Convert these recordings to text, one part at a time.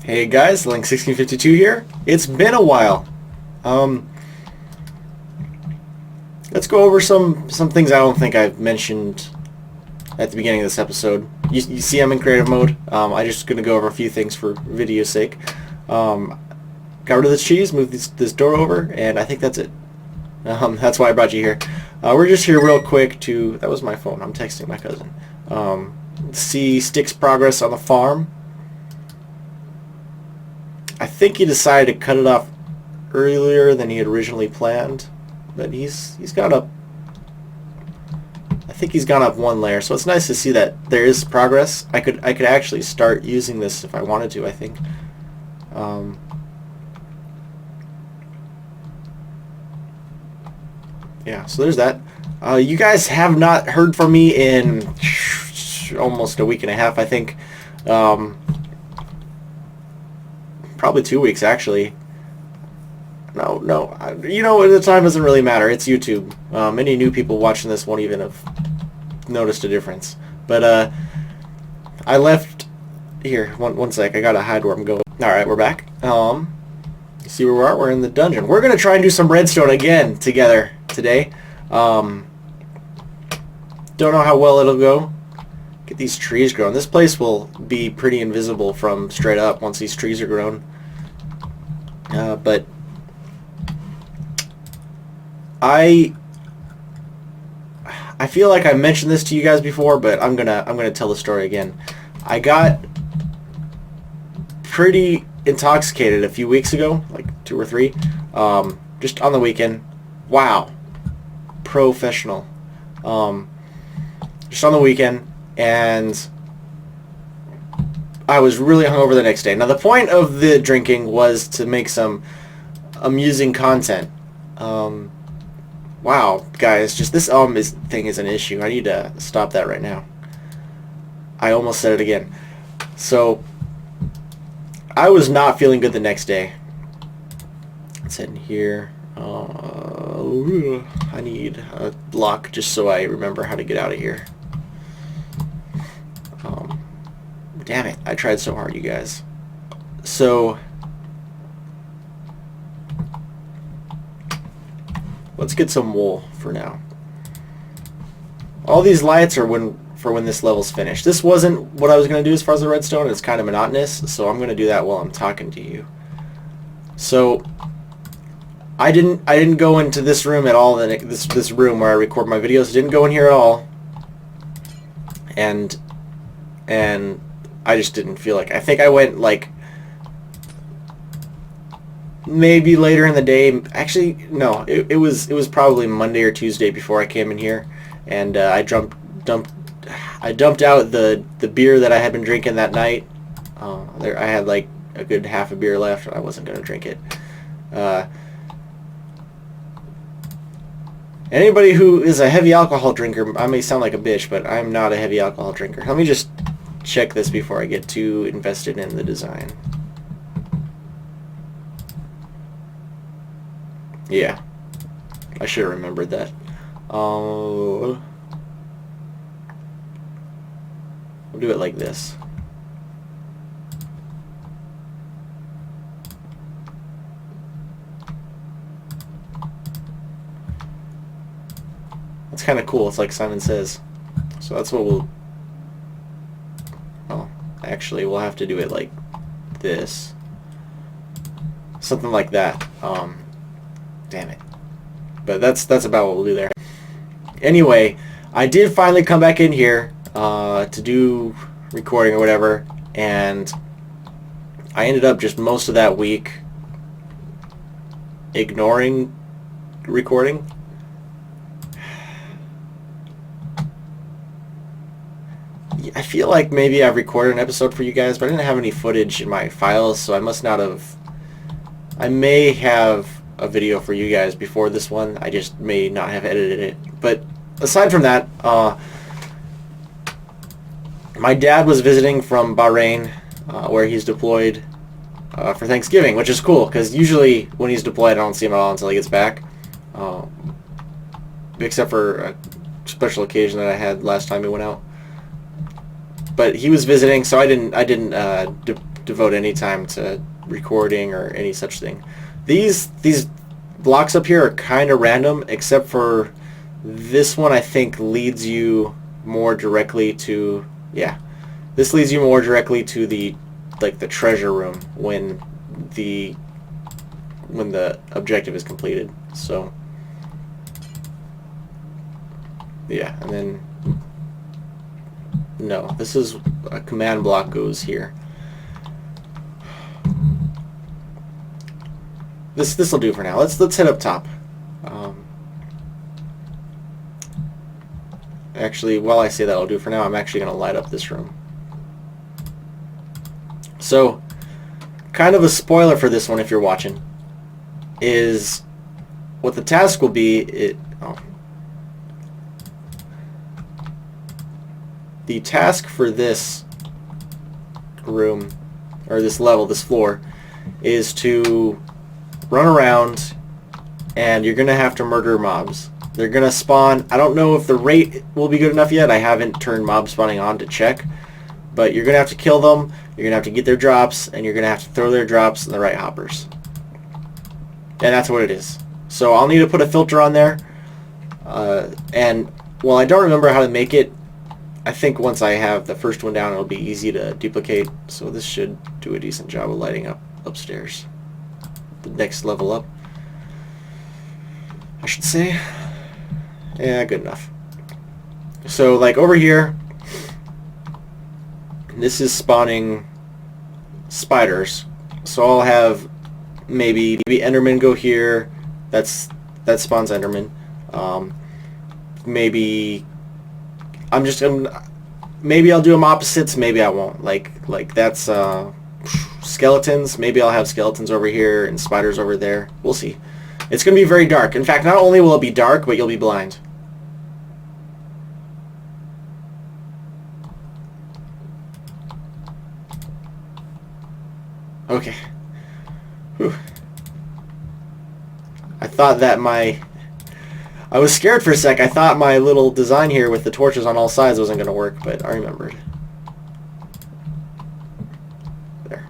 Hey guys, Link1652 here. It's been a while. Let's go over some things I don't think I've mentioned at the beginning of this episode. You see I'm in creative mode. I'm just going to go over a few things for video's sake. Got rid of this cheese, moved this door over, and I think that's it. That's why I brought you here. We're just here real quick to... That was my phone. I'm texting my cousin. See Stick's progress on the farm. I think he decided to cut it off earlier than he had originally planned, but he's gone up. I think he's gone up one layer, so it's nice to see that there is progress. I could actually start using this if I wanted to. I think. Yeah, so there's that. You guys have not heard from me in almost a week and a half, I think. Probably 2 weeks, actually. No, the time doesn't really matter. It's YouTube. Many new people watching this won't even have noticed a difference. But I left here. One sec. I gotta hide where I'm going. All right, we're back. See where we are? We're in the dungeon. We're gonna try and do some redstone again together today. Don't know how well it'll go. Get these trees grown. This place will be pretty invisible from straight up once these trees are grown. But I feel like I mentioned this to you guys before, but I'm gonna tell the story again. I got pretty intoxicated a few weeks ago, like 2 or 3, just on the weekend. Wow, professional. Just on the weekend, and I was really hungover the next day. Now the point of the drinking was to make some amusing content. Wow, guys, just this thing is an issue. I need to stop that right now. I almost said it again. So I was not feeling good the next day. Let's head in here. I need a lock just so I remember how to get out of here. Damn it, I tried so hard, you guys. So let's get some wool for now. All these lights are for when this level's finished. This wasn't what I was going to do as far as the redstone. It's kind of monotonous, so I'm going to do that while I'm talking to you. So I didn't go into this room at all. This room where I record my videos, didn't go in here at all. And I just didn't feel like... I think I went, like, maybe later in the day. Actually, no. It was probably Monday or Tuesday before I came in here. And I dumped out the beer that I had been drinking that night. I had, like, a good half a beer left. I wasn't going to drink it. Anybody who is a heavy alcohol drinker, I may sound like a bitch, but I'm not a heavy alcohol drinker. Let me just check this before I get too invested in the design. Yeah, I should have remembered that. We'll do it like this. That's kind of cool. It's like Simon Says. So that's what we'll... Well, actually, we'll have to do it like this. Something like that. Damn it. But that's about what we'll do there. Anyway, I did finally come back in here to do recording or whatever, and I ended up just most of that week ignoring recording. I feel like maybe I've recorded an episode for you guys, but I didn't have any footage in my files, so I must not have... I may have a video for you guys before this one. I just may not have edited it. But aside from that, my dad was visiting from Bahrain, where he's deployed for Thanksgiving, which is cool, because usually when he's deployed, I don't see him at all until he gets back. Except for a special occasion that I had last time he went out. but he was visiting, so I didn't devote any time to recording or any such thing. These blocks up here are kind of random, except for this one. I think leads you more directly to, yeah, this leads you more directly to the treasure room when the objective is completed. So yeah, and then no, this is a command block goes here. This will do for now. Let's head up top. Actually, while I say that I'll do for now, I'm actually going to light up this room. So, kind of a spoiler for this one if you're watching, is what the task will be. The task for this room, or this level, this floor, is to run around, and you're going to have to murder mobs. They're going to spawn. I don't know if the rate will be good enough yet. I haven't turned mob spawning on to check. But you're going to have to kill them, you're going to have to get their drops, and you're going to have to throw their drops in the right hoppers. And that's what it is. So I'll need to put a filter on there. And while I don't remember how to make it, I think once I have the first one down, it'll be easy to duplicate. So this should do a decent job of lighting up upstairs. The next level up, I should say. Yeah, good enough. So like over here, this is spawning spiders. So I'll have maybe Enderman go here. That spawns Enderman. Maybe maybe I'll do them opposites. Maybe I won't. Like that's skeletons. Maybe I'll have skeletons over here and spiders over there. We'll see. It's going to be very dark. In fact, not only will it be dark, but you'll be blind. Okay. Whew. I thought that I was scared for a sec. I thought my little design here with the torches on all sides wasn't going to work, but I remembered. There.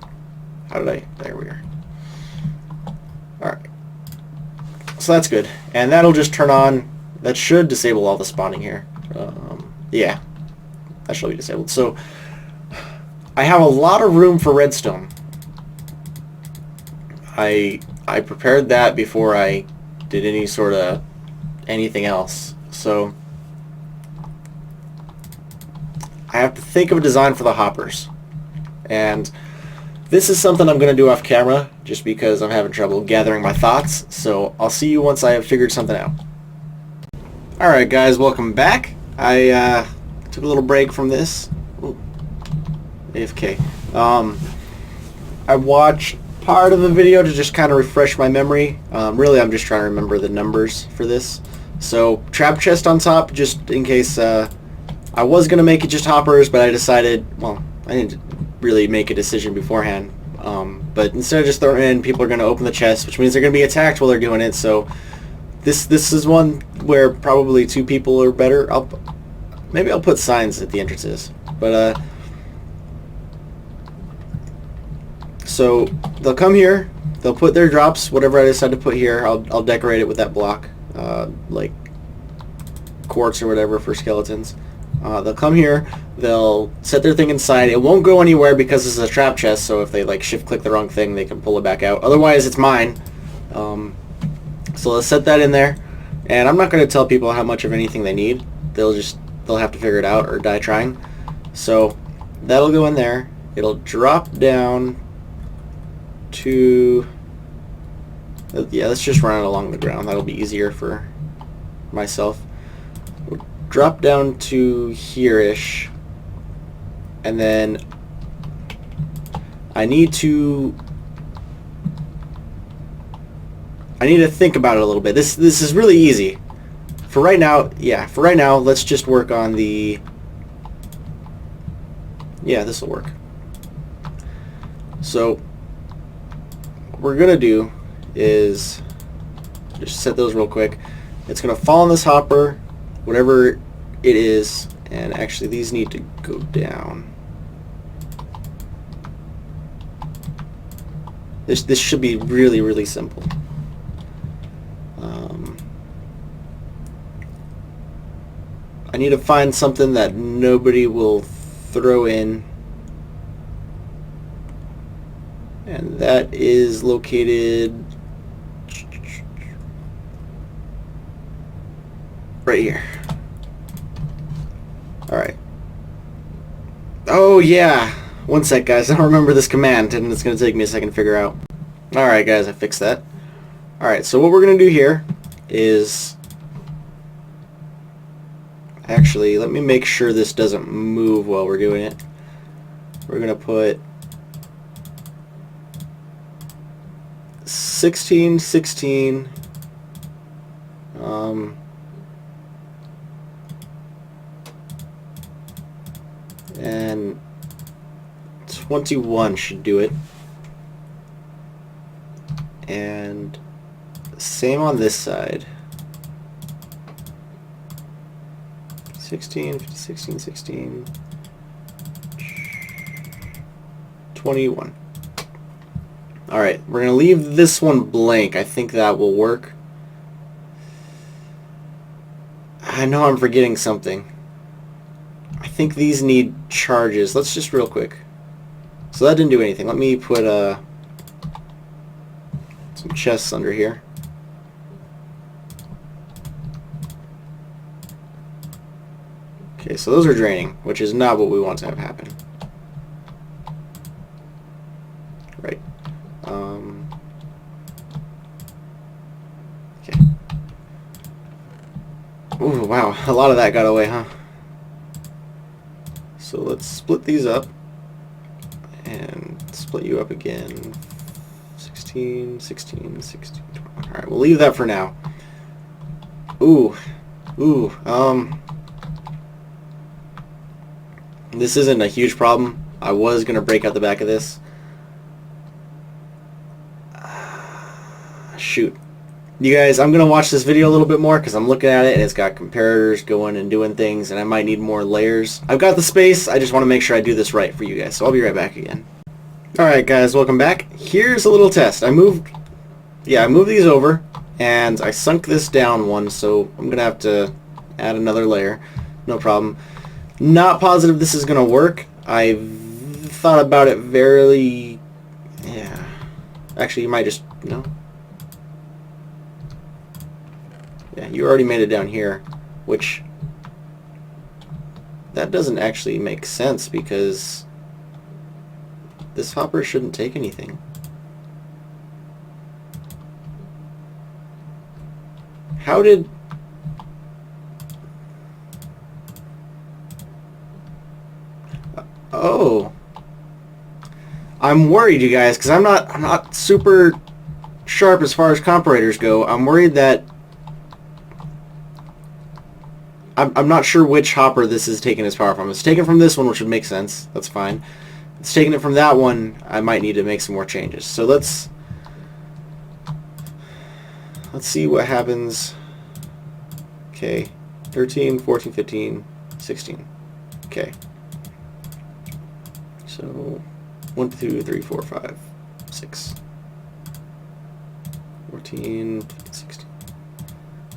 There we are. Alright. So that's good. And that'll just turn on, that should disable all the spawning here. Yeah. That should be disabled. So, I have a lot of room for redstone. I prepared that before I did any sort of anything else. So I have to think of a design for the hoppers. And this is something I'm going to do off camera just because I'm having trouble gathering my thoughts. So I'll see you once I have figured something out. Alright guys, welcome back. I took a little break from this. Ooh. AFK. I watched part of the video to just kind of refresh my memory. Really, I'm just trying to remember the numbers for this. So, trap chest on top, just in case. I was going to make it just hoppers, but I decided, well, I didn't really make a decision beforehand. But instead of just throwing it in, people are going to open the chest, which means they're going to be attacked while they're doing it. So, this is one where probably 2 people are better. Maybe I'll put signs at the entrances. But, so they'll come here, they'll put their drops, whatever I decide to put here, I'll decorate it with that block, like quartz or whatever for skeletons. They'll come here, they'll set their thing inside. It won't go anywhere because this is a trap chest, so if they like shift click the wrong thing, they can pull it back out. Otherwise, it's mine. So let's set that in there, and I'm not going to tell people how much of anything they need. They'll have to figure it out or die trying. So that'll go in there. It'll drop down to, yeah, let's just run it along the ground. That'll be easier for myself. We'll drop down to here-ish, and then I need to think about it a little bit. This is really easy. For right now, yeah, let's just work on the, yeah, this will work. So what we're gonna do is just set those real quick. It's gonna fall in this hopper, whatever it is, and actually these need to go down. This should be really, really simple. I need to find something that nobody will throw in, and that is located right here. Alright. Oh yeah! One sec, guys. I don't remember this command, and it's going to take me a second to figure out. Alright, guys, I fixed that. Alright, so what we're going to do here is... Actually, let me make sure this doesn't move while we're doing it. We're going to put 16, 16, and 21 should do it. And same on this side. 16, 16, 16, 21. Alright, we're going to leave this one blank. I think that will work. I know I'm forgetting something. I think these need charges. Let's just real quick. So that didn't do anything. Let me put some chests under here. Okay, so those are draining, which is not what we want to have happen. Right. Okay. Ooh, wow. A lot of that got away, huh? So let's split these up. And split you up again. 16, 16, 16, 20. Alright, we'll leave that for now. Ooh. Ooh, this isn't a huge problem. I was going to break out the back of this. Shoot. You guys, I'm going to watch this video a little bit more because I'm looking at it and it's got comparators going and doing things and I might need more layers. I've got the space. I just want to make sure I do this right for you guys. So I'll be right back again. Alright guys, welcome back. Here's a little test. I moved these over and I sunk this down one, so I'm going to have to add another layer. No problem. Not positive this is going to work. I've thought about it very... Yeah. Actually, you might just... No. Yeah, you already made it down here, which... That doesn't actually make sense because... This hopper shouldn't take anything. How did... Oh, I'm worried, you guys, because I'm not super sharp as far as comparators go. I'm worried that I'm not sure which hopper this is taking its power from. It's taken from this one, which would make sense. That's fine. It's taking it from that one. I might need to make some more changes. So let's see what happens. Okay, 13, 14, 15, 16. Okay. So 1, 2, 3, 4, 5, 6, 14, 16,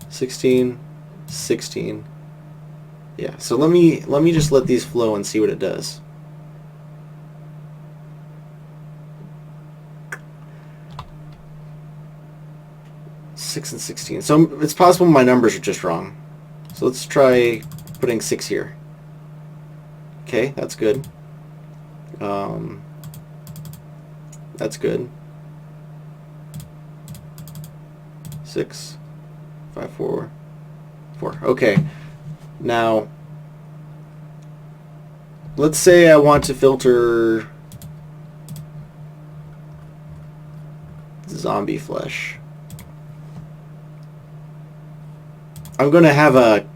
16, 16. Yeah. So let me just let these flow and see what it does. Six and 16. So it's possible my numbers are just wrong. So let's try putting 6 here. Okay, that's good. That's good. 6, 5, 4, 4. Okay. Now, let's say I want to filter zombie flesh. I'm going to have a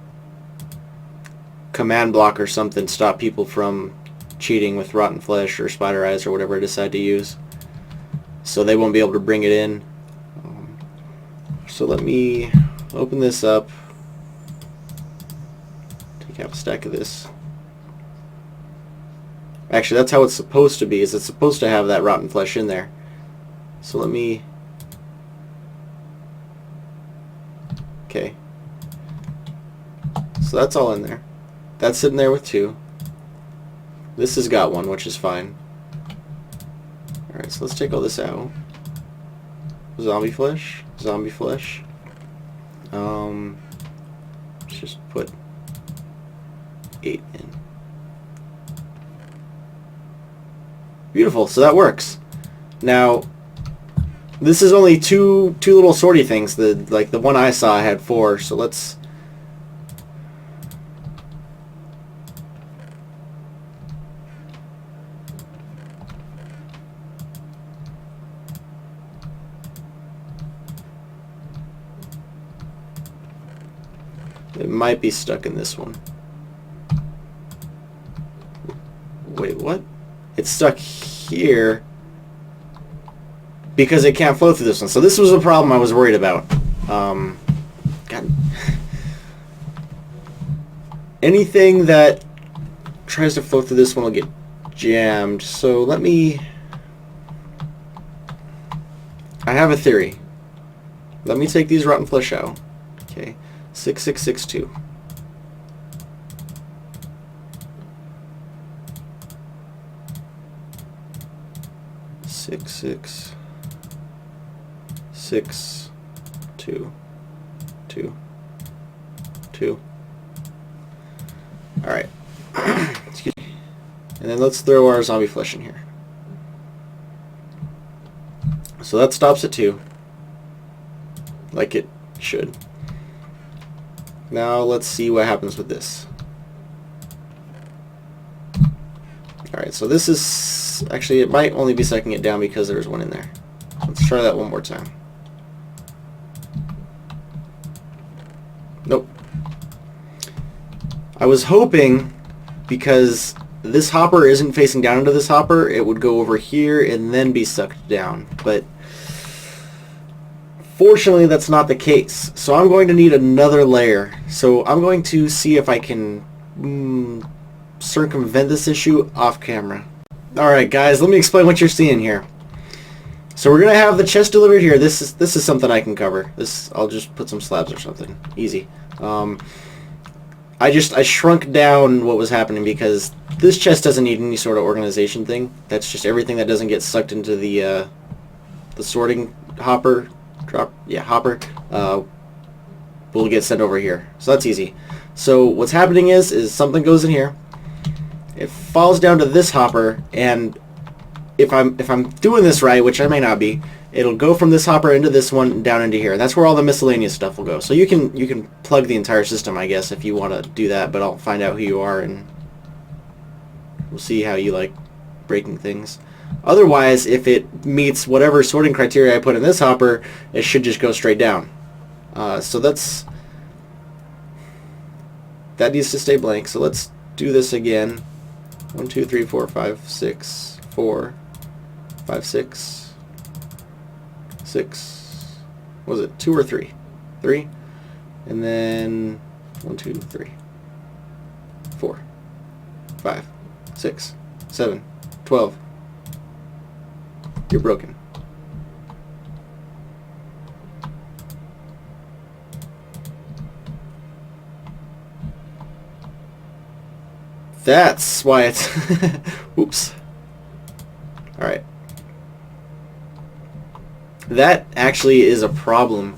command block or something stop people from cheating with rotten flesh or spider eyes or whatever I decide to use, so they won't be able to bring it in. So let me open this up, take out a stack of this. Actually, that's how it's supposed to be, is it's supposed to have that rotten flesh in there. So let me... Okay. So that's all in there. That's sitting there with 2. This has got 1, which is fine. Alright, so let's take all this out. Zombie flesh. Zombie flesh. Let's just put 8 in. Beautiful, so that works. Now, this is only two little sorty things. The one I saw had 4, so let's... It might be stuck in this one. Wait, what? It's stuck here because it can't flow through this one. So this was a problem I was worried about. God. Anything that tries to flow through this one will get jammed. So let me... I have a theory. Let me take these rotten flesh out. Okay. 6662. Six, six, 6, 2, 2, 2. All right. Excuse me. And then let's throw our zombie flesh in here. So that stops at 2, like it should. Now let's see what happens with this. Alright, so this is... Actually, it might only be sucking it down because there's 1 in there. Let's try that one more time. Nope. I was hoping, because this hopper isn't facing down into this hopper, it would go over here and then be sucked down. But fortunately, that's not the case. So I'm going to need another layer. So I'm going to see if I can circumvent this issue off camera. Alright guys, let me explain what you're seeing here. So we're going to have the chest delivered here. This is something I can cover. I'll just put some slabs or something. Easy. I shrunk down what was happening because this chest doesn't need any sort of organization thing. That's just everything that doesn't get sucked into the sorting hopper. Hopper will get sent over here. So that's easy. So what's happening is something goes in here. It falls down to this hopper, and if I'm doing this right, which I may not be, it'll go from this hopper into this one and down into here. That's where all the miscellaneous stuff will go. So you can plug the entire system, I guess, if you want to do that, but I'll find out who you are and we'll see how you like breaking things. Otherwise, if it meets whatever sorting criteria I put in this hopper, it should just go straight down. So that needs to stay blank. So let's do this again. 1, 2, 3, 4, 5, 6, 4, 5, 6, 6. Was it 2 or 3? 3, and then 1, 2, 3, 4, 5, 6, 7, 12. You're broken. That's why it's... Oops. Alright. That actually is a problem.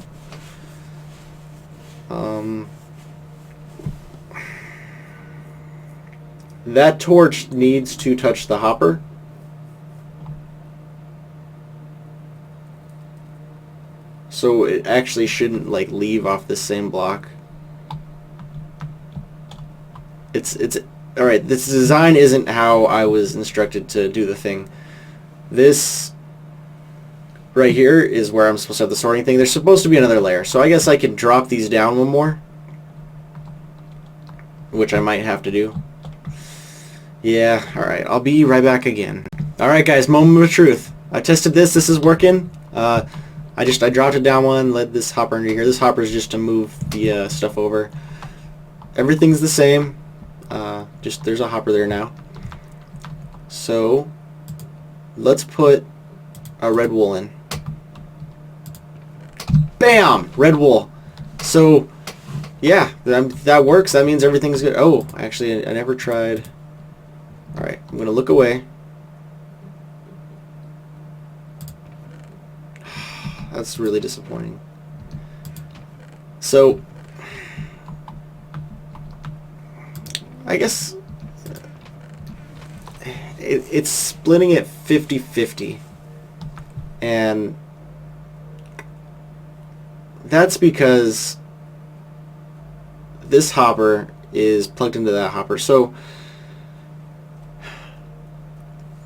That torch needs to touch the hopper. So it actually shouldn't like leave off the same block. It's alright, this design isn't how I was instructed to do the thing. This right here is where I'm supposed to have the sorting thing. There's supposed to be another layer. So I guess I can drop these down one more, which I might have to do. Yeah, alright, I'll be right back again. Alright guys, moment of truth. I tested this is working. I dropped it down one, led this hopper into here. This hopper is just to move the stuff over. Everything's the same. Just there's a hopper there now. So let's put a red wool in. Bam! Red wool. So, yeah, that works. That means everything's good. Oh, actually, I never tried. Alright, I'm going to look away. That's really disappointing. So, I guess it's splitting it 50-50. And that's because this hopper is plugged into that hopper. So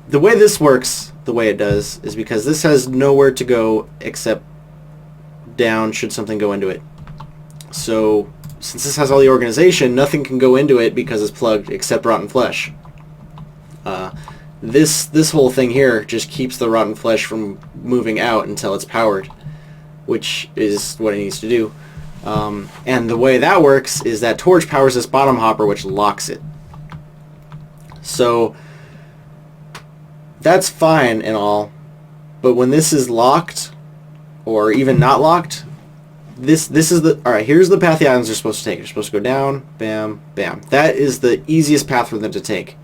the way this works, the way it does, is because this has nowhere to go except down should something go into it. So since this has all the organization, nothing can go into it because it's plugged except rotten flesh. This whole thing here just keeps the rotten flesh from moving out until it's powered, which is what it needs to do. And the way that works is that torch powers this bottom hopper, which locks it. So that's fine and all, but when this is locked, or even not locked, this is the... Alright, here's the path the items are supposed to take. You're supposed to go down, bam, bam. That is the easiest path for them to take.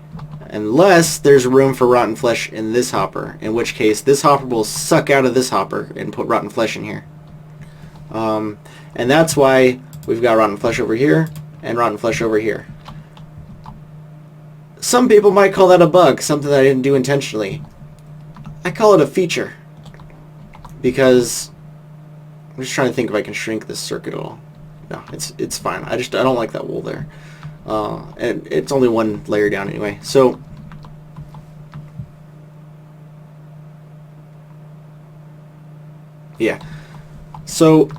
Unless there's room for rotten flesh in this hopper, in which case this hopper will suck out of this hopper and put rotten flesh in here. And that's why we've got rotten flesh over here and rotten flesh over here. Some people might call that a bug, something that I didn't do intentionally. I call it a feature, because I'm just trying to think if I can shrink this circuit at all. No, it's fine. I don't like that wool there. And it's only one layer down anyway. So yeah. So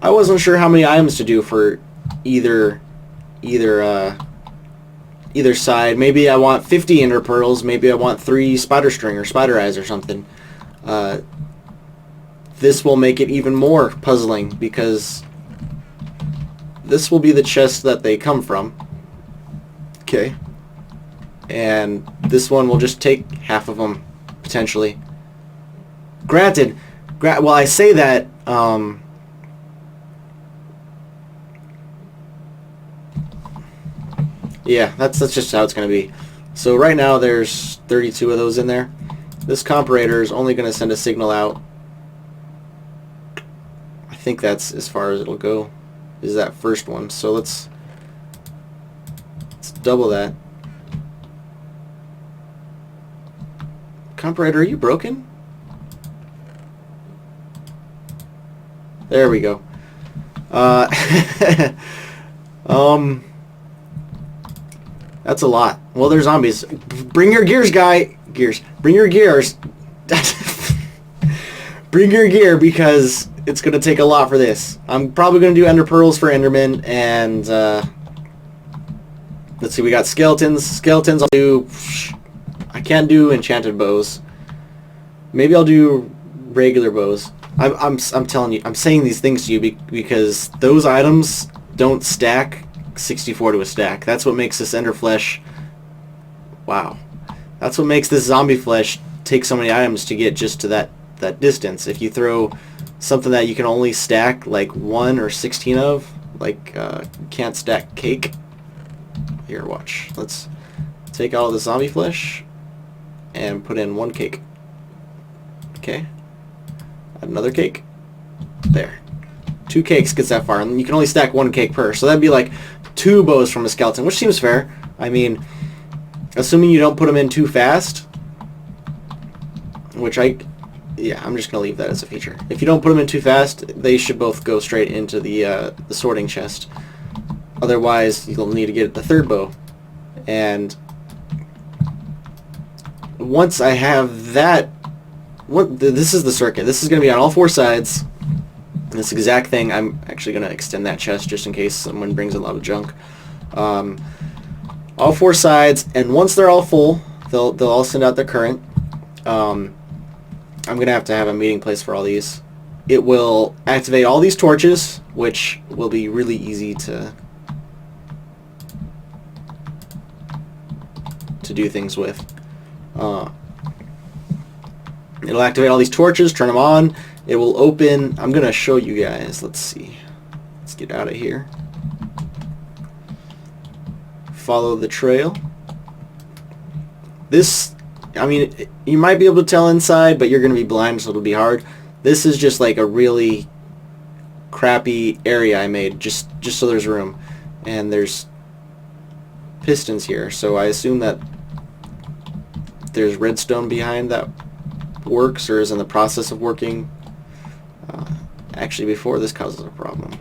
I wasn't sure how many items to do for either side. Maybe I want 50 ender pearls. Maybe I want 3 spider string or spider eyes or something. This will make it even more puzzling, because this will be the chest that they come from. Okay. And this one will just take half of them, potentially. Granted, well, I say that, yeah, that's just how it's going to be. So right now there's 32 of those in there. This comparator is only going to send a signal out. I think that's as far as it'll go, is that first one. So let's double that. Comparator, are you broken? There we go. That's a lot. Well, they're zombies. Bring your gears, guy. Bring your gears. Bring your gear, because it's going to take a lot for this. I'm probably going to do ender pearls for endermen, and let's see, we got skeletons. Skeletons I'll do... I can't do enchanted bows. Maybe I'll do regular bows. I'm telling you, I'm saying these things to you because those items don't stack 64 to a stack. That's what makes this ender flesh... Wow. That's what makes this zombie flesh take so many items to get just to that distance. If you throw something that you can only stack like 1 or 16 of, like can't stack cake. Here, watch. Let's take all the zombie flesh and put in 1 cake. Okay. Add another cake. There. 2 cakes gets that far, and you can only stack 1 cake per. So that'd be like 2 bows from a skeleton, which seems fair. I mean, assuming you don't put them in too fast, which yeah, I'm just gonna leave that as a feature. If you don't put them in too fast, they should both go straight into the sorting chest. Otherwise, you'll need to get the 3rd bow. And once I have that, this is the circuit. This is gonna be on all 4 sides. This exact thing. I'm actually gonna extend that chest just in case someone brings a lot of junk. All 4 sides, and once they're all full, they'll all send out their current. I'm going to have a meeting place for all these. It will activate all these torches, which will be really easy to do things with. It'll activate all these torches, turn them on. It will open. I'm going to show you guys. Let's see. Let's get out of here. Follow the trail. This, I mean, you might be able to tell inside, but you're going to be blind, so it'll be hard. This is just like a really crappy area I made, just so there's room. And there's pistons here, so I assume that there's redstone behind that works or is in the process of working actually before this causes a problem.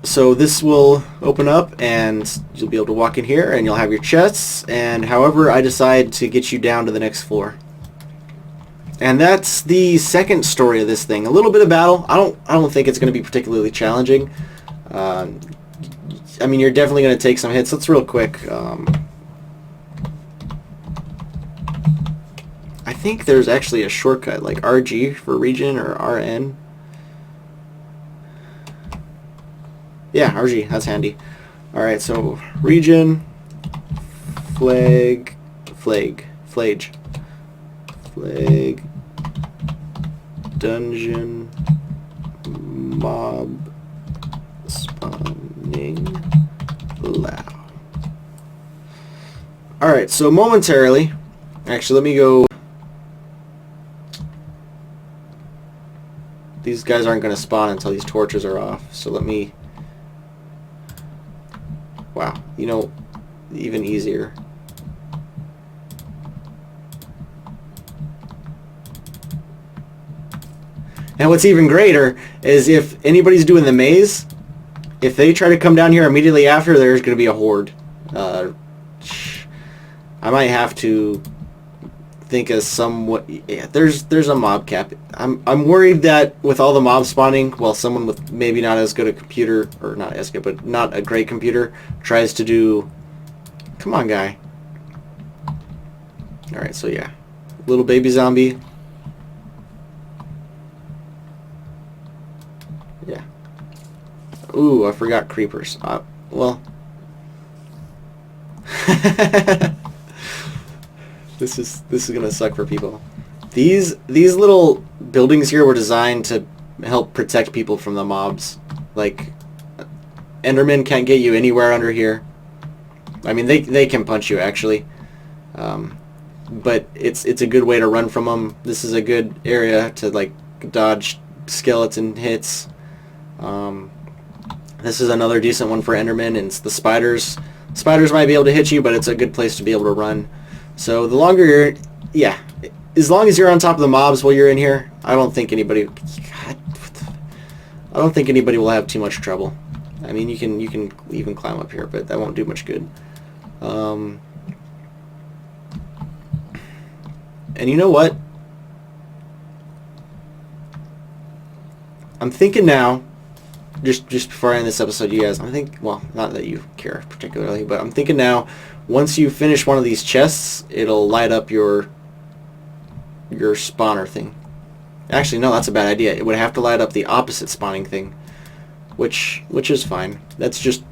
So this will open up and you'll be able to walk in here and you'll have your chests, and however I decide to get you down to the next floor. And that's the second story of this thing. A little bit of battle. I don't think it's going to be particularly challenging. I mean, you're definitely going to take some hits. Let's real quick. I think there's actually a shortcut, like RG for region or RN. Yeah, RG. That's handy. All right, so region, flage, dungeon, mob, spawning, allow. Alright, so momentarily, actually let me go, these guys aren't going to spawn until these torches are off, so let me, wow, you know, even easier. And what's even greater is if anybody's doing the maze, if they try to come down here immediately after, there's going to be a horde. I might have to think of somewhat. Yeah, there's a mob cap. I'm worried that with all the mobs spawning, well, someone with maybe not as good a computer, or not as good, but not a great computer, tries to do. Come on, guy. All right, so yeah, little baby zombie. Yeah. Ooh, I forgot creepers. Well. This is gonna suck for people. These little buildings here were designed to help protect people from the mobs. Like, Endermen can't get you anywhere under here. I mean, they can punch you actually, but it's a good way to run from them. This is a good area to like dodge skeleton hits. This is another decent one for Endermen, and it's the spiders. Spiders might be able to hit you, but it's a good place to be able to run. So the longer you're, yeah, as long as you're on top of the mobs while you're in here, I don't think anybody, God, I don't think anybody will have too much trouble. I mean, you can even climb up here, but that won't do much good. And you know what? I'm thinking now, just before I end this episode, you guys, well, not that you care particularly, but I'm thinking now, once you finish one of these chests, it'll light up your spawner thing. Actually, no, that's a bad idea. It would have to light up the opposite spawning thing, which is fine. That's just,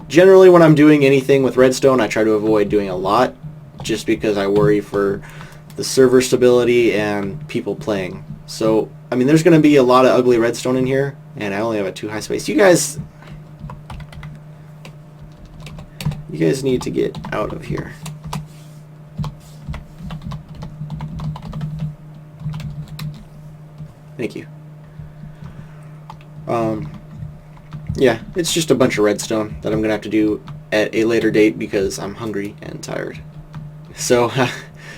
generally when I'm doing anything with redstone, I try to avoid doing a lot, just because I worry for the server stability and people playing. So, I mean, there's going to be a lot of ugly redstone in here, and I only have a 2 high space. You guys need to get out of here. Thank you. Yeah, it's just a bunch of redstone that I'm going to have to do at a later date because I'm hungry and tired. So,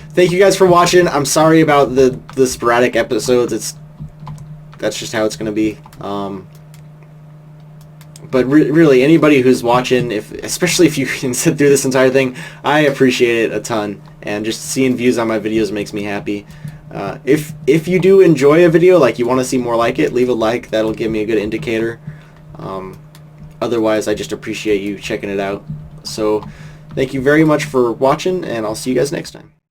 thank you guys for watching. I'm sorry about the sporadic episodes. That's just how it's going to be. But really, anybody who's watching, especially if you can sit through this entire thing, I appreciate it a ton. And just seeing views on my videos makes me happy. If you do enjoy a video, like you want to see more like it, leave a like. That'll give me a good indicator. Otherwise, I just appreciate you checking it out. So, thank you very much for watching, and I'll see you guys next time.